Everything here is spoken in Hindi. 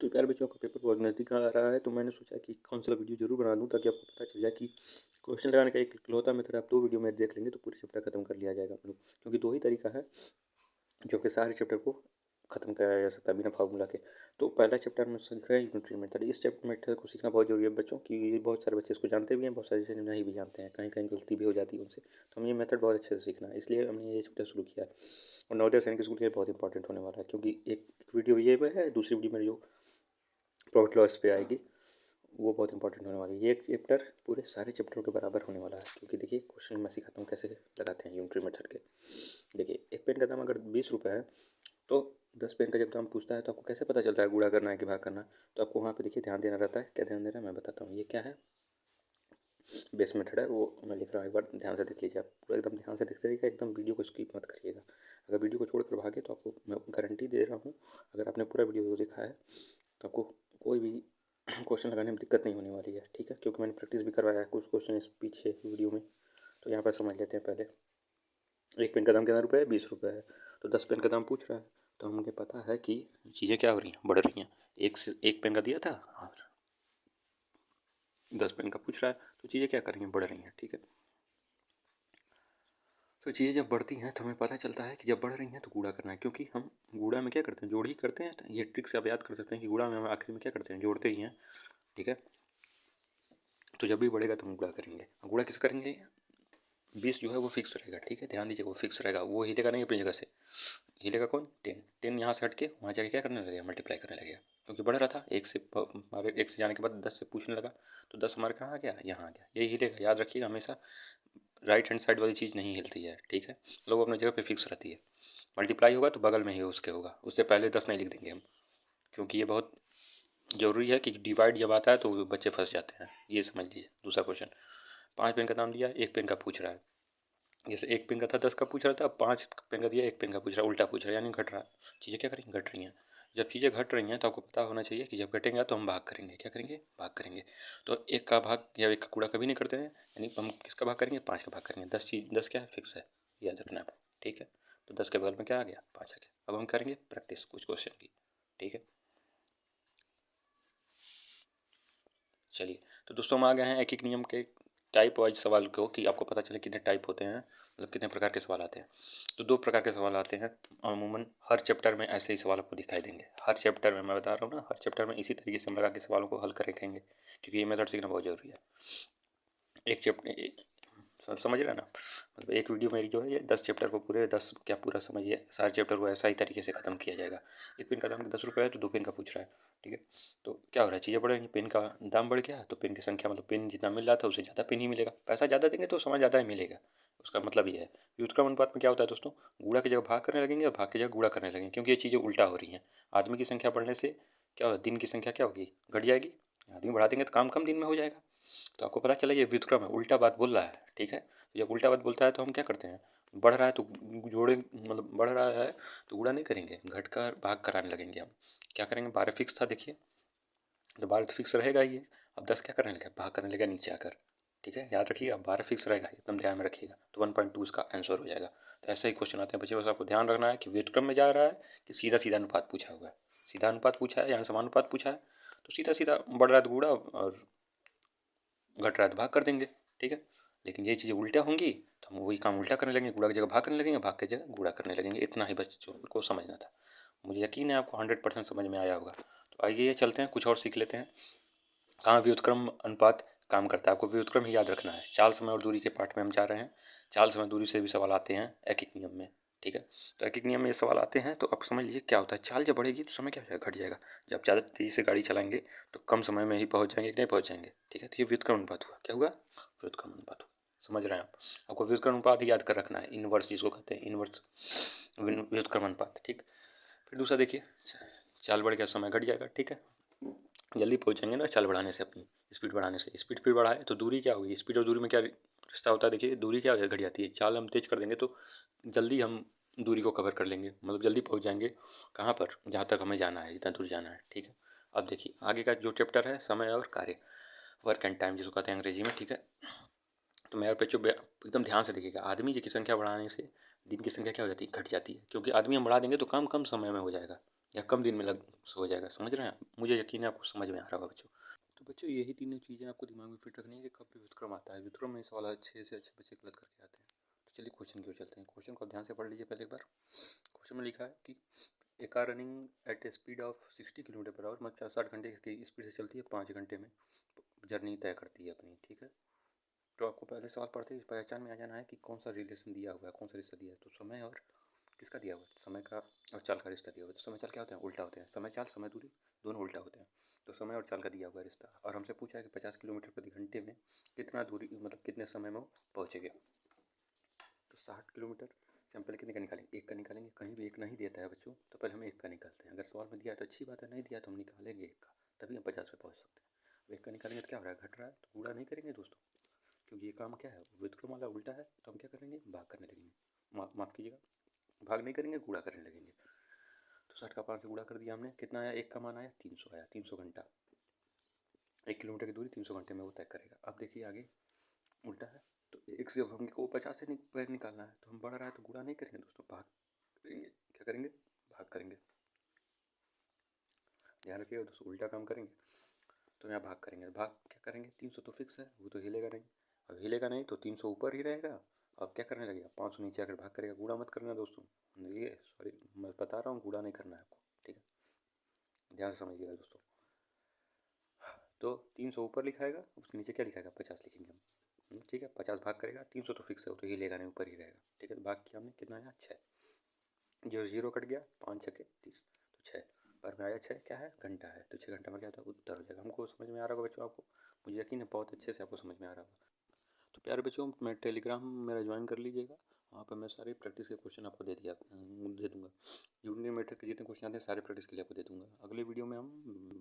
तो प्यारे बच्चों, का पेपर बहुत नज़दीक आ रहा है, तो मैंने सोचा कि कौन सा वीडियो जरूर बना दूं ताकि आपको पता चल जाए कि क्वेश्चन लगाने का एक इकलौता मेथड आप 2 वीडियो में देख लेंगे तो पूरे चैप्टर खत्म कर लिया जाएगा हम लोग। क्योंकि 2 ही तरीका है जो कि सारे चैप्टर को खत्म कराया जा सकता है बिना फार्मूला के। तो पहला चैप्टर में सीख रहे हैं यूनिटरी मेथड। इस चैप्टर मेथड को सीखना बहुत जरूरी है बच्चों, कि बहुत सारे बच्चे इसको जानते भी हैं, बहुत सारे बच्चे नहीं भी जानते हैं, कहीं कहीं गलती भी हो जाती है उनसे। तो हमें ये मेथड बहुत अच्छे से सीखना है, इसलिए हमने ये चैप्टर शुरू किया है। और नवोदय सैनिक स्कूल के लिए बहुत इंपॉर्टेंट होने वाला है, क्योंकि एक वीडियो ये में है, दूसरी वीडियो में जो प्रॉफिट लॉस पे आएगी वो बहुत इंपॉर्टेंट होने वाली है। ये एक चैप्टर पूरे सारे चैप्टरों के बराबर होने वाला है, क्योंकि देखिए क्वेश्चन मैं सिखाता हूँ कैसे लगाते हैं यूनिटरी मेथड के। देखिए, एक पेन का दाम अगर 20 रुपये है तो 10 पेन का जब दाम पूछता है तो आपको कैसे पता चलता है गुणा करना है कि भाग करना है? तो आपको वहाँ पे देखिए ध्यान देना रहता है। क्या ध्यान देना है मैं बताता हूँ। ये क्या है, बेस मेथड है, वो मैं लिख रहा हूँ, एक बार ध्यान से देख लीजिए। आप पूरा एकदम ध्यान से देखते रहिएगा, एकदम वीडियो को स्किप मत करिएगा। अगर वीडियो को छोड़कर भागे तो आपको मैं गारंटी दे रहा हूँ, अगर आपने पूरा वीडियो देखा है तो आपको कोई भी क्वेश्चन लगाने में दिक्कत नहीं होने वाली है, ठीक है? क्योंकि मैंने प्रैक्टिस भी करवाया है कुछ क्वेश्चन इस पीछे वीडियो में। तो यहाँ पर समझ लेते हैं पहले। एक पेन का दाम कितना रुपये है? 20 रुपये है। तो 10 पेन का दाम पूछ रहा है, तो हमें पता है कि चीज़ें क्या हो रही हैं, बढ़ रही हैं। एक पेन का दिया था और 10 पेन का पूछ रहा है, तो चीज़ें क्या कर रही हैं, बढ़ रही हैं, ठीक है? तो चीज़ें जब बढ़ती हैं तो हमें पता चलता है कि जब बढ़ रही हैं तो गुणा करना है, क्योंकि हम गुणा में क्या करते हैं, जोड़ ही करते हैं। ये ट्रिक से आप याद कर सकते हैं कि गुणा में हम आखिर में क्या करते हैं, जोड़ते ही हैं, ठीक है? तो जब भी बढ़ेगा तो हम गुणा करेंगे। गुणा किस करेंगे? 20 जो है वो फिक्स रहेगा, ठीक है? ध्यान दीजिए, वो फिक्स रहेगा, वो हिलेगा नहीं अपनी जगह से। हिलेगा कौन? 10 यहाँ से हट के वहाँ जाके क्या करने लगेगा, मल्टीप्लाई करने लगेगा, क्योंकि बढ़ रहा था। हमारे एक से जाने के बाद 10 से पूछने लगा, तो 10 हमारे कहाँ आ गया, यहाँ आ गया। यही हिलेगा, याद रखिएगा हमेशा। राइट हैंड साइड वाली चीज़ नहीं हिलती है, ठीक है? लोग अपनी जगह पे फिक्स रहती है। मल्टीप्लाई होगा तो बगल में ही उसके होगा, उससे पहले 10 नहीं लिख देंगे हम, क्योंकि ये बहुत ज़रूरी है कि डिवाइड जब आता है तो बच्चे फंस जाते हैं। ये समझ लीजिए। दूसरा क्वेश्चन, 5 पेन का दाम दिया, 1 पेन का पूछ रहा है। जैसे 1 पेन का था 10 का पूछ रहा था, अब 5 पेन का दिया, 1 पेन का पूछ रहा है, उल्टा पूछ रहा है, यानी घट रहा है। चीज़ें क्या करेंगी, घट रही हैं। जब चीज़ें घट रही हैं तो आपको पता होना चाहिए कि जब घटेंगे तो हम भाग करेंगे। क्या करेंगे, भाग करेंगे। तो 1 का भाग या 1 का गुणा कभी नहीं करते हैं, यानी हम किसका भाग करेंगे, 5 का भाग करेंगे। 10 क्या है, फिक्स है, याद रखना है, ठीक है? तो 10 के बगल में क्या आ गया, 5 आ गया। अब हम करेंगे प्रैक्टिस कुछ क्वेश्चन की, ठीक है? चलिए, तो दोस्तों हम आ गए हैं एक एक नियम के टाइप वाइज सवाल को, कि आपको पता चले कितने टाइप होते हैं, मतलब कितने प्रकार के सवाल आते हैं। तो 2 प्रकार के सवाल आते हैं अमूमन हर चैप्टर में, ऐसे ही सवाल आपको दिखाई देंगे हर चैप्टर में। मैं बता रहा हूँ ना, हर चैप्टर में इसी तरीके से हम लगा के सवालों को हल कर रखेंगे, क्योंकि ये मेथड सीखना बहुत ज़रूरी है। एक चैप्टर समझ रहे हैं ना, मतलब एक वीडियो मेरी जो है ये 10 चैप्टर को पूरे 10 क्या पूरा समझिए, सारे चैप्टर को ऐसा ही तरीके से ख़त्म किया जाएगा। एक पेन का दाम 10 रुपये है तो 2 पेन का पूछ रहा है, ठीक है? तो क्या हो रहा है, चीज़ें बढ़ रही हैं, पेन का दाम बढ़ गया तो पेन की संख्या, मतलब पेन जितना मिल रहा था उससे ज़्यादा पेन ही मिलेगा। पैसा ज़्यादा देंगे तो सामान ज़्यादा ही मिलेगा, उसका मतलब ये है। व्युत्क्रम अनुपात में क्या होता है दोस्तों, गुणा की जगह भाग करने लगेंगे और भाग की जगह गुणा करने लगेंगे, क्योंकि ये चीज़ें उल्टा हो रही हैं। आदमी की संख्या बढ़ने से क्या होगा, दिन की संख्या क्या होगी, घट जाएगी। आदमी बढ़ा देंगे तो काम कम दिन में हो जाएगा। तो आपको पता चला ये व्युत्क्रम है, उल्टा बात बोल रहा है, ठीक है? जब उल्टा बात बोलता है तो हम क्या करते हैं, बढ़ रहा है तो जोड़े, मतलब बढ़ रहा है तो गुणा नहीं करेंगे, घट कर भाग कराने लगेंगे हम। क्या करेंगे, 12 फिक्स था देखिए, तो 12 तो फिक्स रहेगा ही। अब 10 क्या करने लगा, भाग करने लगा नीचे आकर, ठीक है? याद रखिएगा, 12 फिक्स रहेगा, एकदम ध्यान में रखिएगा। तो 1.2 इसका आंसर हो जाएगा। तो ऐसे ही क्वेश्चन आते हैं बच्चे, बस आपको ध्यान रखना है कि व्युत्क्रम में जा रहा है कि सीधा सीधा अनुपात पूछा हुआ है। सीधा अनुपात पूछा है, यानी समानुपात पूछा है, तो सीधा सीधा बढ़ रहा है तो गुणा और घट रहा है तो भाग कर देंगे, ठीक है? लेकिन ये चीज़ें उल्टा होंगी तो हम वही काम उल्टा करने लगेंगे, गुणा की जगह भाग करने लगेंगे, भाग की जगह गुणा करने लगेंगे। इतना ही बच्चों को समझना था। मुझे यकीन है आपको 100% समझ में आया होगा। तो आइए चलते हैं, कुछ और सीख लेते हैं। कहाँ व्युत्क्रम अनुपात काम करता है, आपको व्युत्क्रम ही याद रखना है। चाल, समय और दूरी के पाठ में हम जा रहे हैं। चाल, समय, दूरी से भी सवाल आते हैं एक एक नियम में, ठीक है? तो एक एक नियम में ये सवाल आते हैं, तो आप समझ लीजिए क्या होता है। चाल जब बढ़ेगी तो समय क्या हो जाएगा, घट जाएगा। जब ज़्यादा तेज़ी से गाड़ी चलाएंगे तो कम समय में ही पहुँच जाएंगे, नहीं पहुँच जाएंगे, ठीक है? तो ये व्युत्क्रम अनुपात हुआ। क्या हुआ, व्युत्क्रम अनुपात हुआ। समझ रहे हैं आप? आपको व्युत्क्रम अनुपात ही याद कर रखना है, इनवर्स जिसको कहते हैं, इनवर्स व्युत्क्रम अनुपात, ठीक? फिर दूसरा देखिए, चाल बढ़ गया, समय घट जाएगा, ठीक है? जल्दी पहुँचेंगे ना चाल बढ़ाने से, अपनी स्पीड बढ़ाने से। स्पीड फिर बढ़ाए तो दूरी क्या होगी, स्पीड और दूरी में क्या रिश्ता होता है, देखिए दूरी क्या घट जाती है। चाल हम तेज़ कर देंगे तो जल्दी हम दूरी को कवर कर लेंगे, मतलब जल्दी पहुँच जाएंगे कहाँ पर, जहाँ तक हमें जाना है, जितना दूर जाना है, ठीक है? अब देखिए आगे का जो चैप्टर है, समय और कार्य, वर्क एंड टाइम जिसको कहते हैं अंग्रेजी में, ठीक है? तो मेरे बच्चों एकदम ध्यान से देखिएगा। आदमी की संख्या बढ़ाने से दिन की संख्या क्या हो जाती है, घट जाती है, क्योंकि आदमी हम बढ़ा देंगे तो काम कम समय में हो जाएगा, या कम दिन में हो जाएगा। समझ रहे हैं? मुझे यकीन है आपको समझ में आ रहा होगा बच्चों। तो बच्चों यही तीनों चीज़ें आपको दिमाग में फिट रखनी है कि कब भी व्युत्क्रम आता है। व्युत्क्रम में सवाल अच्छे से अच्छे बच्चे गलत करके आते हैं। तो चलिए क्वेश्चन की ओर चलते हैं। क्वेश्चन को ध्यान से पढ़ लीजिए पहले एक बार। क्वेश्चन में लिखा है कि a car running at a speed of 60 kilometre per hour, मतलब 60 घंटे की स्पीड से चलती है, 5 घंटे में जर्नी तय करती है अपनी। ठीक है, तो आपको पहले सवाल पढ़ते ही पहचान में आ जाना है कि कौन सा रिलेशन दिया हुआ है, कौन सा रिश्ता दिया है। तो समय और किसका दिया हुआ है? समय का और चाल का रिश्ता दिया हुआ है। तो समय चाल क्या होते हैं? उल्टा होते हैं। समय चाल समय दूरी दोनों उल्टा होते हैं। तो समय और चाल का दिया हुआ रिश्ता, और हमसे पूछा है कि 50 किलोमीटर प्रति घंटे में कितना दूरी, मतलब कितने समय में वो पहुँचेगा। तो 60 किलोमीटर से हम पहले कितने का निकालेंगे? एक का निकालेंगे। कहीं भी एक नहीं देता है बच्चों, तो पहले हम एक का निकालते हैं। अगर सवाल में दिया है तो अच्छी बात है, नहीं दिया तो हम निकालेंगे एक का, तभी हम 50 पे पहुँच सकते हैं। अब एक का निकालेंगे तो क्या हो रहा है? घट रहा है, तो गुणा नहीं करेंगे दोस्तों, क्योंकि ये काम क्या है? व्युत्क्रम वाला उल्टा है। तो हम क्या करेंगे? भाग करने लगेंगे। माफ़ कीजिएगा, भाग नहीं करेंगे, गुणा करने लगेंगे। तो 60 का 5 से गुणा कर दिया हमने, कितना आया? एक का मान आया 300 आया। 300 घंटा, 1 किलोमीटर की दूरी 300 घंटे में वो तय करेगा। अब देखिए आगे उल्टा है, तो एक से अब हमको 50 से पैर निकालना है, तो हम बढ़ रहा है तो गुणा नहीं करेंगे दोस्तों, भाग करेंगे। क्या करेंगे? भाग करेंगे। ध्यान रखिएगा दोस्तों, उल्टा काम करेंगे तो यहाँ भाग करेंगे। भाग क्या करेंगे? 300 तो फिक्स है, वो तो हिलेगा नहीं। अब हिलेगा नहीं तो 300 ऊपर ही रहेगा। अब क्या करने लगेगा? 500 नीचे आकर भाग करेगा। गुणा मत करना दोस्तों, ये सॉरी मैं बता रहा हूँ, गुणा नहीं करना है आपको। ठीक है, ध्यान से समझिएगा दोस्तों। तो 300 ऊपर लिखाएगा, उसके नीचे क्या लिखाएगा? 50 लिखेंगे हम। ठीक है, 50 भाग करेगा। 300 तो फिक्स है, वो तो हिलेगा नहीं, ऊपर ही रहेगा। ठीक है, तो भाग किया हमने, कितना आया? 6। जो 0 कट गया, 5 छके 30, तो 6 पर में आया। 6 क्या है? घंटा है। तो 6 घंटा में क्या होता है? उत्तर हो जाएगा। हमको समझ में आ रहा होगा बच्चों आपको, मुझे यकीन है बहुत अच्छे से आपको समझ में आ रहा होगा। तो प्यारे बच्चों, मैं टेलीग्राम मेरा ज्वाइन कर लीजिएगा, वहाँ पर मैं सारे प्रैक्टिस के क्वेश्चन आपको दे दूँगा। यूनिट मेथड के जितने क्वेश्चन आते हैं सारे प्रैक्टिस के लिए आपको दे दूँगा। अगले वीडियो में हम